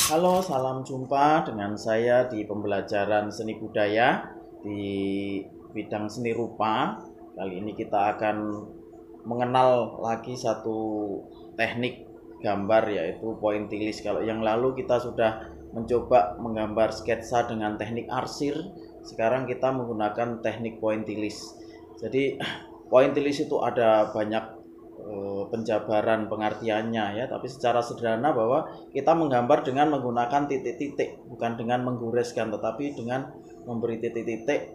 Halo, salam jumpa dengan saya di pembelajaran seni budaya di bidang seni rupa. Kali ini kita akan mengenal lagi satu teknik gambar yaitu pointillis. Kalau yang lalu kita sudah mencoba menggambar sketsa dengan teknik arsir, sekarang kita menggunakan teknik pointillis. Jadi pointillis itu ada banyak penjabaran pengertiannya ya, tapi secara sederhana bahwa kita menggambar dengan menggunakan titik-titik, bukan dengan menggoreskan, tetapi dengan memberi titik-titik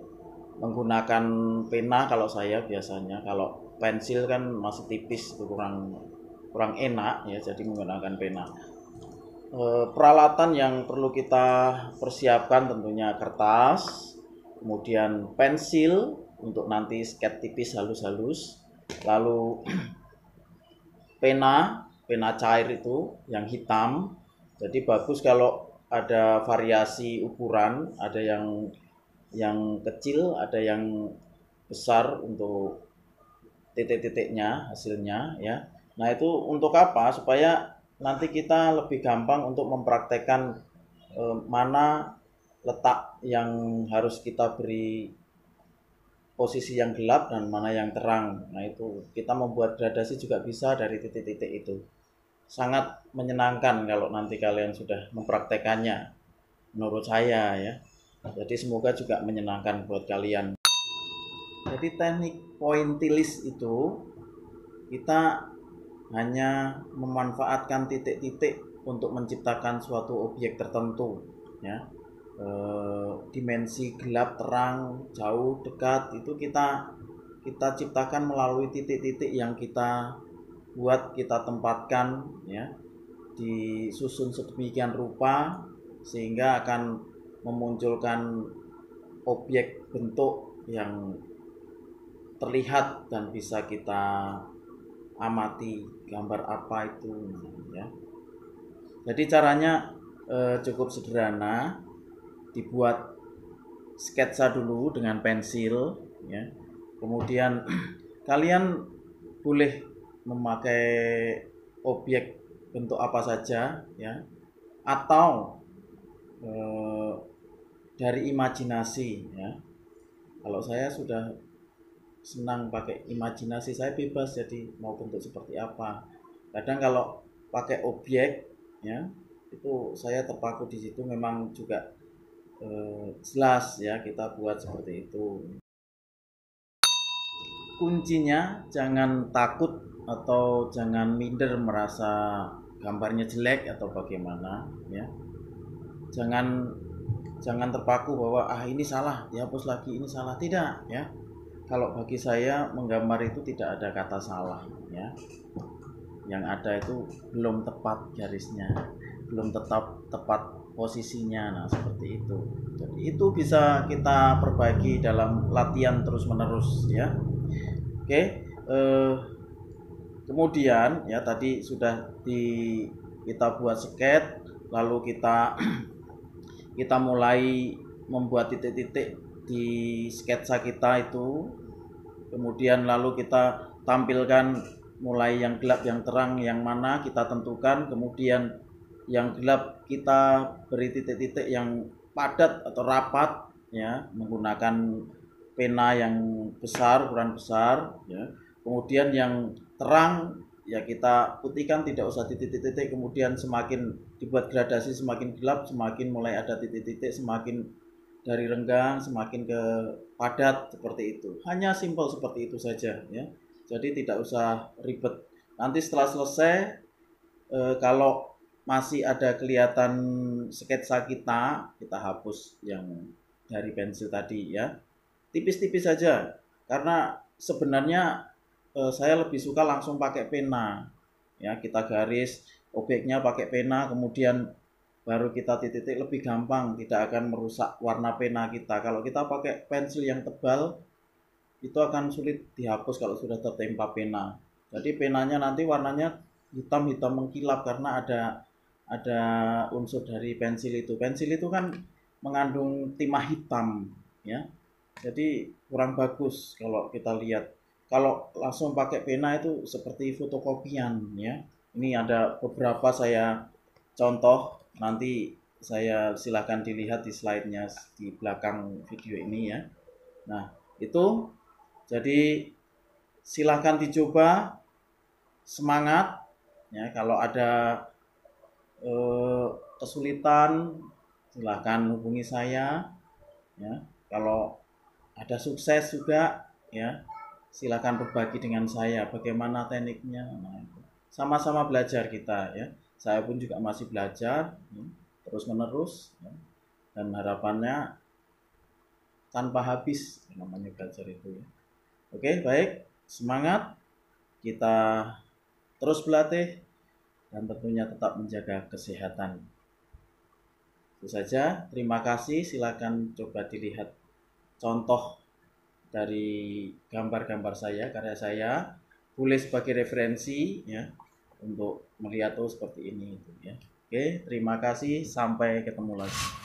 menggunakan pena. Kalau saya biasanya, kalau pensil kan masih tipis, itu kurang kurang enak ya, jadi menggunakan pena. Peralatan yang perlu kita persiapkan tentunya kertas, kemudian pensil untuk nanti sketch tipis halus-halus, lalu pena cair itu yang hitam. Jadi bagus kalau ada variasi ukuran, ada yang kecil, ada yang besar untuk titik-titiknya hasilnya ya. Nah, itu untuk apa? Supaya nanti kita lebih gampang untuk mempraktekkan mana letak yang harus kita beri posisi yang gelap dan mana yang terang. Nah, itu kita membuat gradasi juga bisa dari titik-titik itu. Sangat menyenangkan kalau nanti kalian sudah mempraktekannya, menurut saya ya. Jadi semoga juga menyenangkan buat kalian. Jadi teknik pointillis itu kita hanya memanfaatkan titik-titik untuk menciptakan suatu objek tertentu ya. Dimensi gelap, terang, jauh, dekat itu kita ciptakan melalui titik-titik yang kita buat, kita tempatkan ya, disusun sedemikian rupa sehingga akan memunculkan objek bentuk yang terlihat dan bisa kita amati gambar apa itu ya. Jadi caranya cukup sederhana. Dibuat sketsa dulu dengan pensil ya. Kemudian kalian boleh memakai objek bentuk apa saja ya, atau dari imajinasi ya. Kalau saya sudah senang pakai imajinasi, saya bebas jadi mau bentuk seperti apa. Kadang kalau pakai objek ya, itu saya terpaku di situ, memang juga jelas ya kita buat seperti itu. Kuncinya jangan takut atau jangan minder merasa gambarnya jelek atau bagaimana ya. Jangan terpaku bahwa ini salah, dihapus lagi, ini salah. Tidak ya. Kalau bagi saya menggambar itu tidak ada kata salah ya. Yang ada itu belum tepat garisnya, belum tepat posisinya. Nah, seperti itu. Jadi itu bisa kita perbaiki dalam latihan terus-menerus ya. Oke, kemudian ya tadi sudah kita buat sketch, lalu kita mulai membuat titik-titik di sketsa kita itu. Kemudian lalu kita tampilkan mulai yang gelap, yang terang, yang mana kita tentukan. Kemudian yang gelap kita beri titik-titik yang padat atau rapat ya, menggunakan pena yang besar, ukuran besar ya. Kemudian yang terang ya kita putihkan, tidak usah titik-titik. Kemudian semakin dibuat gradasi, semakin gelap, semakin mulai ada titik-titik, semakin dari renggang semakin ke padat, seperti itu. Hanya simpel seperti itu saja ya. Jadi tidak usah ribet. Nanti setelah selesai kalau masih ada kelihatan sketsa kita hapus yang dari pensil tadi ya. Tipis-tipis saja. Karena sebenarnya saya lebih suka langsung pakai pena. Ya, kita garis objeknya pakai pena, kemudian baru kita titik-titik, lebih gampang, tidak akan merusak warna pena kita. Kalau kita pakai pensil yang tebal, itu akan sulit dihapus kalau sudah tertempa pena. Jadi penanya nanti warnanya hitam-hitam mengkilap karena ada unsur dari pensil itu. Pensil itu kan mengandung timah hitam, ya. Jadi kurang bagus kalau kita lihat. Kalau langsung pakai pena itu seperti fotokopian, ya. Ini ada beberapa saya contoh, nanti saya silahkan dilihat di slide-nya di belakang video ini ya. Nah, itu jadi silahkan dicoba, semangat ya. Kalau ada kesulitan silahkan hubungi saya ya. Kalau ada sukses juga ya, silahkan berbagi dengan saya bagaimana tekniknya. Nah, sama-sama belajar kita ya. Saya pun juga masih belajar terus menerus ya. Dan harapannya tanpa habis namanya belajar itu ya. Oke, baik, semangat, kita terus berlatih dan tentunya tetap menjaga kesehatan. Itu saja, terima kasih. Silakan coba dilihat contoh dari gambar-gambar saya, karya saya, boleh sebagai referensi ya untuk melihat seperti ini ya. Oke, terima kasih, sampai ketemu lagi.